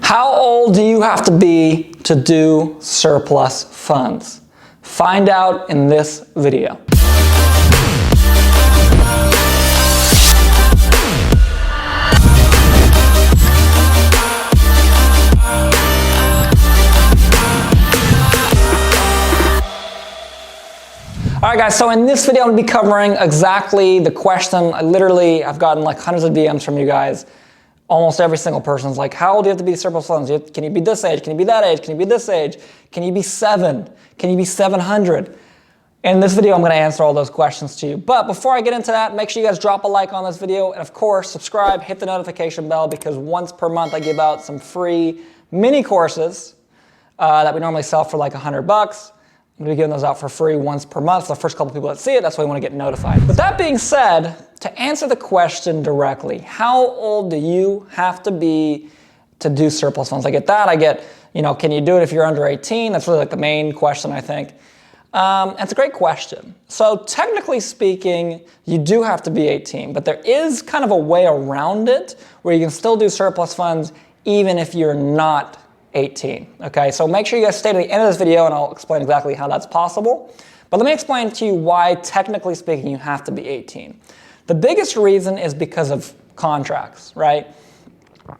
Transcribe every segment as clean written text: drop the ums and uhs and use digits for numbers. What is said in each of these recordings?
How old do you have to be to do surplus funds? Find out in this video. All right, guys, so in this video, I'm gonna be covering exactly the question. I've gotten like hundreds of DMs from you guys. Almost every single person's like, how old do you have to be to surplus funds? Can you be this age? Can you be that age? Can you be this age? Can you be 7? Can you be 700? In this video, I'm gonna answer all those questions to you. But before I get into that, make sure you guys drop a like on this video. And of course, subscribe, hit the notification bell, because once per month, I give out some free mini courses that we normally sell for like $100. I'm gonna be giving those out for free once per month for the first couple people that see it. That's why we wanna get notified. With that being said, to answer the question directly, how old do you have to be to do surplus funds? I get that. I get, can you do it if you're under 18? That's really like the main question, I think. It's a great question. So technically speaking, you do have to be 18, but there is kind of a way around it where you can still do surplus funds even if you're not 18, okay? So make sure you guys stay to the end of this video and I'll explain exactly how that's possible. But let me explain to you why, technically speaking, you have to be 18. The biggest reason is because of contracts, right?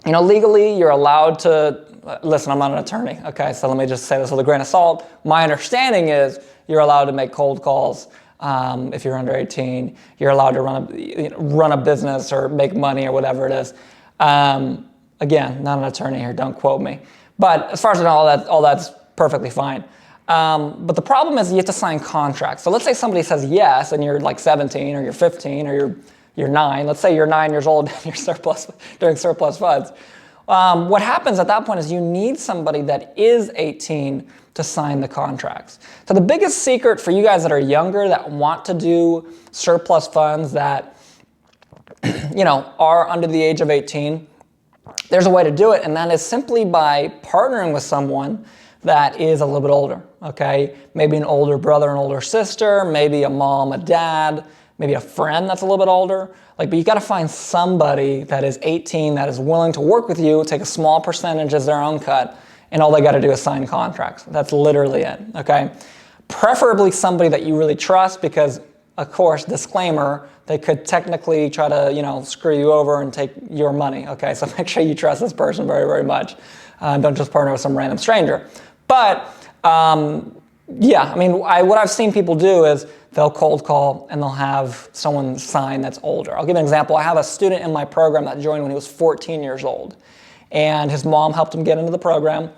Legally, you're allowed to, listen, I'm not an attorney, okay? So let me just say this with a grain of salt. My understanding is you're allowed to make cold calls if you're under 18. You're allowed to run a business or make money or whatever it is. Again, not an attorney here, don't quote me. But as far as I know, all that's perfectly fine. But the problem is you have to sign contracts. So let's say somebody says yes, and you're like 17 or you're 15 or you're 9. Let's say you're 9 years old and you're doing surplus funds. What happens at that point is you need somebody that is 18 to sign the contracts. So the biggest secret for you guys that are younger that want to do surplus funds that are under the age of 18, there's a way to do it, and that is simply by partnering with someone that is a little bit older, okay? Maybe an older brother, an older sister, maybe a mom, a dad, maybe a friend that's a little bit older. But you gotta find somebody that is 18 that is willing to work with you, take a small percentage as their own cut, and all they gotta do is sign contracts. That's literally it, okay? Preferably somebody that you really trust, because of course, disclaimer, they could technically try to, screw you over and take your money, okay? So make sure you trust this person very, very much. Don't just partner with some random stranger. But, yeah, what I've seen people do is they'll cold call and they'll have someone sign that's older. I'll give you an example. I have a student in my program that joined when he was 14 years old. And his mom helped him get into the program.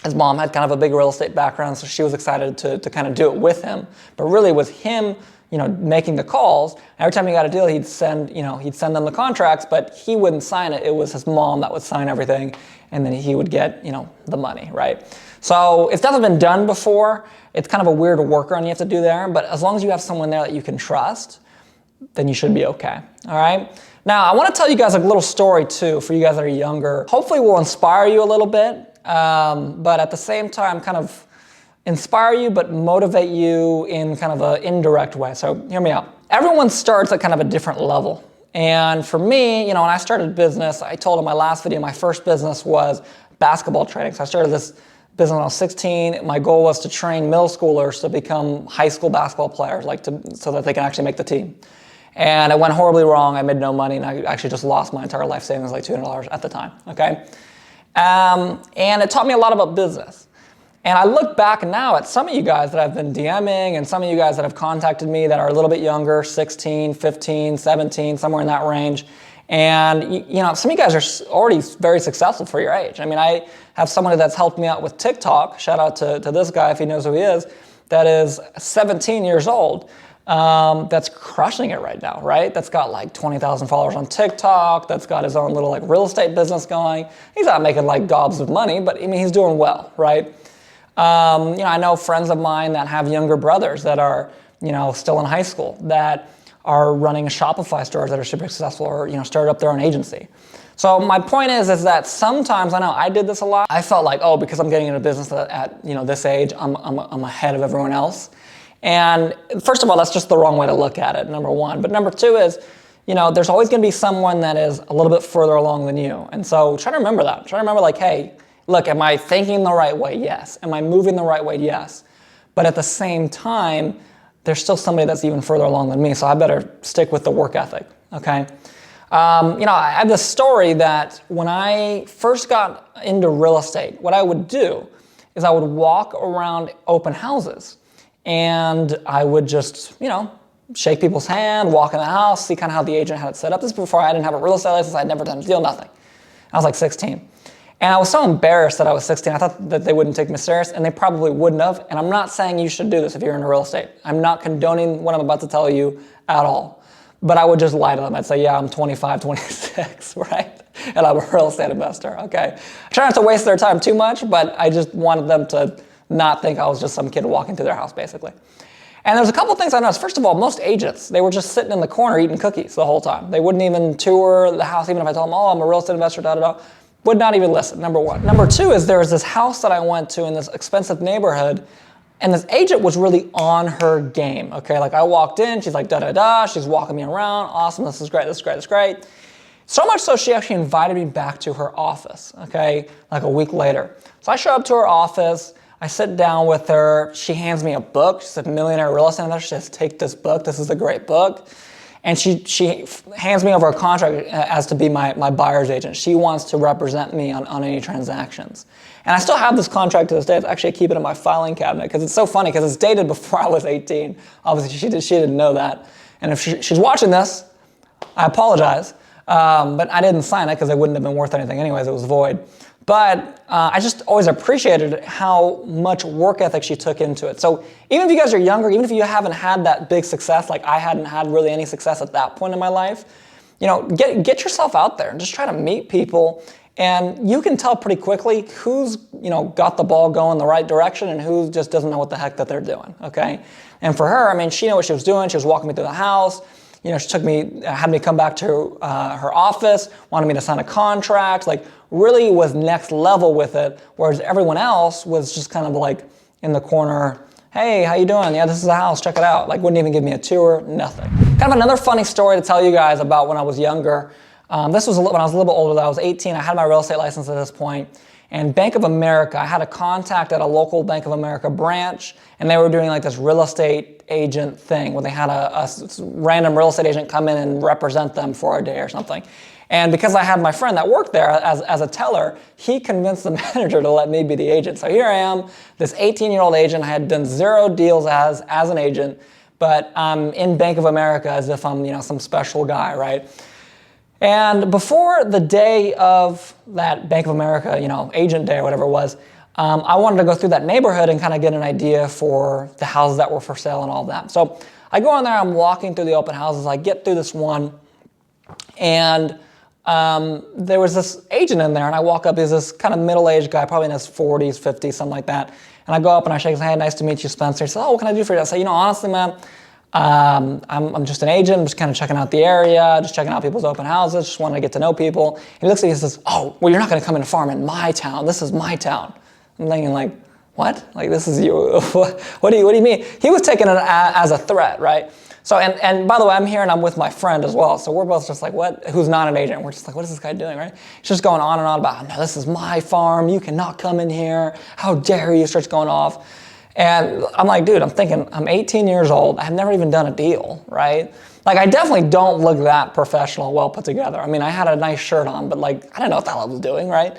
His mom had kind of a big real estate background, so she was excited to kind of do it with him. But really with him, making the calls, every time he got a deal, he'd send them the contracts, but he wouldn't sign it. It was his mom that would sign everything, and then he would get, the money, right? So it's definitely been done before. It's kind of a weird workaround you have to do there, but as long as you have someone there that you can trust, then you should be okay, all right? Now, I want to tell you guys a little story too, for you guys that are younger. Hopefully will inspire you a little bit, but at the same time, kind of inspire you, but motivate you in kind of an indirect way. So hear me out. Everyone starts at kind of a different level. And for me, when I started business, I told in my last video, my first business was basketball training. So I started this business when I was 16. My goal was to train middle schoolers to become high school basketball players, so that they can actually make the team. And it went horribly wrong. I made no money, and I actually just lost my entire life savings, like $200 at the time, okay? And it taught me a lot about business. And I look back now at some of you guys that I've been DMing and some of you guys that have contacted me that are a little bit younger, 16, 15, 17, somewhere in that range. And some of you guys are already very successful for your age. I have someone that's helped me out with TikTok. Shout out to this guy if he knows who he is. That is 17 years old. That's crushing it right now, right? That's got like 20,000 followers on TikTok. That's got his own little like real estate business going. He's not making like gobs of money, but he's doing well, right? I know friends of mine that have younger brothers that are, still in high school that are running Shopify stores that are super successful, or, started up their own agency. So my point is that sometimes, I know I did this a lot. I felt like, because I'm getting into business at this age, I'm ahead of everyone else. And first of all, that's just the wrong way to look at it, number one. But number two is, there's always going to be someone that is a little bit further along than you. And so try to remember that. Try to remember like, hey, look, am I thinking the right way? Yes. Am I moving the right way? Yes. But at the same time, there's still somebody that's even further along than me, so I better stick with the work ethic, okay? I have this story that when I first got into real estate, what I would do is I would walk around open houses and I would just, shake people's hand, walk in the house, see kind of how the agent had it set up. This is before I didn't have a real estate license. I'd never done a deal, nothing. I was like 16. And I was so embarrassed that I was 16. I thought that they wouldn't take me serious, and they probably wouldn't have. And I'm not saying you should do this if you're in real estate. I'm not condoning what I'm about to tell you at all. But I would just lie to them. I'd say, yeah, I'm 25, 26, right? And I'm a real estate investor, okay? I try not to waste their time too much, but I just wanted them to not think I was just some kid walking through their house, basically. And there's a couple things I noticed. First of all, most agents, they were just sitting in the corner eating cookies the whole time. They wouldn't even tour the house, even if I told them, oh, I'm a real estate investor, da-da-da. Would not even listen, number one. Number two is there was this house that I went to in this expensive neighborhood, and this agent was really on her game, okay? Like I walked in, she's like da-da-da, she's walking me around, awesome, this is great, this is great, this is great. So much so she actually invited me back to her office, okay? Like a week later. So I show up to her office, I sit down with her, she hands me a book, she said, Millionaire Real Estate Investor, she says, take this book, this is a great book. And she hands me over a contract as to be my buyer's agent. She wants to represent me on any transactions. And I still have this contract to this day. Actually, I keep it in my filing cabinet because it's so funny because it's dated before I was 18. Obviously, she didn't know that. And if she's watching this, I apologize. But I didn't sign it because it wouldn't have been worth anything anyways. It was void. But I just always appreciated how much work ethic she took into it. So even if you guys are younger, even if you haven't had that big success, like I hadn't had really any success at that point in my life, get yourself out there and just try to meet people. And you can tell pretty quickly who's, got the ball going the right direction and who just doesn't know what the heck that they're doing, okay? And for her, I mean, she knew what she was doing. She was walking me through the house. She had me come back to her office, wanted me to sign a contract, like really was next level with it, whereas everyone else was just kind of like in the corner, hey, how you doing? Yeah, this is the house, check it out. Like wouldn't even give me a tour, nothing. Kind of another funny story to tell you guys about when I was younger. This was when I was a little bit older, I was 18, I had my real estate license at this point. And Bank of America, I had a contact at a local Bank of America branch, and they were doing like this real estate agent thing where they had a random real estate agent come in and represent them for a day or something. And because I had my friend that worked there as a teller, he convinced the manager to let me be the agent. So here I am, this 18-year-old agent. I had done 0 deals as an agent, but I'm in Bank of America as if I'm some special guy, right? And before the day of that Bank of America, agent day or whatever it was, I wanted to go through that neighborhood and kind of get an idea for the houses that were for sale and all that. So I go in there, I'm walking through the open houses, I get through this one, and there was this agent in there, and I walk up, he's this kind of middle-aged guy, probably in his 40s, 50s, something like that. And I go up and I shake his hand, nice to meet you, Spencer. He says, oh, what can I do for you? I say, honestly, man, I'm just an agent, I'm just kind of checking out the area, just checking out people's open houses, just wanting to get to know people. And he looks at me and says, oh, well, you're not going to come and farm in my town. This is my town. I'm thinking like, what? Like, this is you. What do you mean? He was taking it as a threat, right? So, and by the way, I'm here and I'm with my friend as well. So we're both just like, what? Who's not an agent? We're just like, what is this guy doing, right? He's just going on and on about, no, this is my farm. You cannot come in here. How dare you? Starts going off. And I'm like, dude, I'm thinking, I'm 18 years old. I've never even done a deal, right? Like, I definitely don't look that professional, well put together. I mean, I had a nice shirt on, but like, I didn't know what the hell I was doing, right?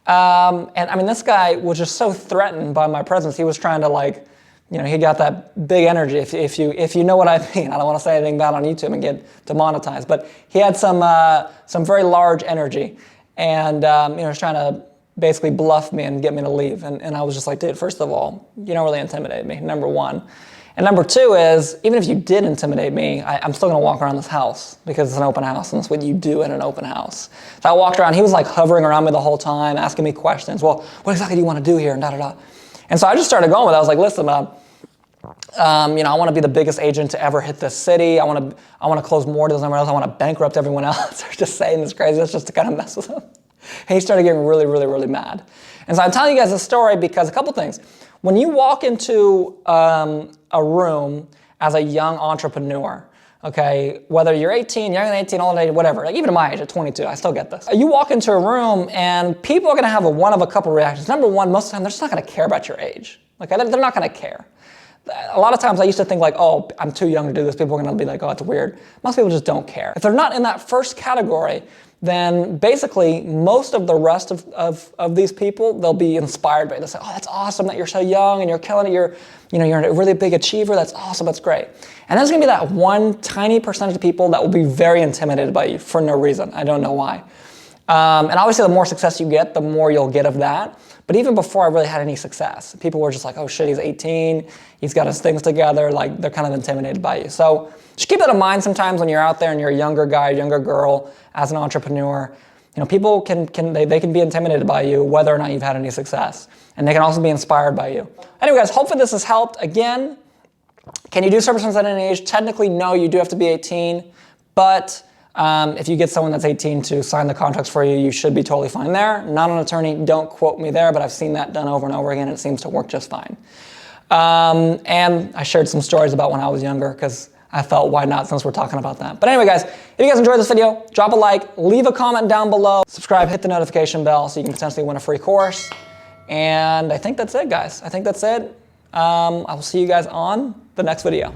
And I mean, this guy was just so threatened by my presence. He was trying to like, he got that big energy, if you know what I mean. I don't want to say anything bad on YouTube and get demonetized, but he had some very large energy, and he was trying to basically bluff me and get me to leave. And I was just like, dude, first of all, you don't really intimidate me, number one. And number two is, even if you did intimidate me, I'm still gonna walk around this house because it's an open house, and that's what you do in an open house. So I walked around, he was like hovering around me the whole time, asking me questions. Well, what exactly do you wanna do here, and da-da-da. And so I just started going with it. I was like, listen, I want to be the biggest agent to ever hit this city. I want to close more deals than everyone else. I want to bankrupt everyone else. Or just saying this crazy. That's just to kind of mess with him. And he started getting really, really, really mad. And so I'm telling you guys this story because a couple things. When you walk into a room as a young entrepreneur, Okay, whether you're 18, younger than 18, older than 18, whatever, like even at my age, at 22, I still get this. You walk into a room and people are gonna have one of a couple reactions. Number one, most of the time, they're just not gonna care about your age. Okay, they're not gonna care. A lot of times I used to think like, oh, I'm too young to do this. People are gonna be like, oh, it's weird. Most people just don't care. If they're not in that first category, then basically most of the rest of these people, they'll be inspired by it. They'll say, oh, that's awesome that you're so young and you're killing it. You're a really big achiever. That's awesome, that's great. And there's gonna be that one tiny percentage of people that will be very intimidated by you for no reason. I don't know why. And obviously the more success you get, the more you'll get of that. But even before I really had any success, people were just like, oh shit, he's 18, he's got his things together, like they're kind of intimidated by you. So just keep that in mind sometimes when you're out there and you're a younger guy, younger girl, as an entrepreneur. People can be intimidated by you whether or not you've had any success. And they can also be inspired by you. Anyway guys, hopefully this has helped. Again, can you do services at any age? Technically, no, you do have to be 18, but if you get someone that's 18 to sign the contracts for you, you should be totally fine there. Not an attorney, don't quote me there, but I've seen that done over and over again. It seems to work just fine. And I shared some stories about when I was younger because I felt why not since we're talking about that. But anyway guys, if you guys enjoyed this video, drop a like, leave a comment down below, subscribe, hit the notification bell so you can potentially win a free course. And I think that's it guys. I think that's it. I will see you guys on the next video.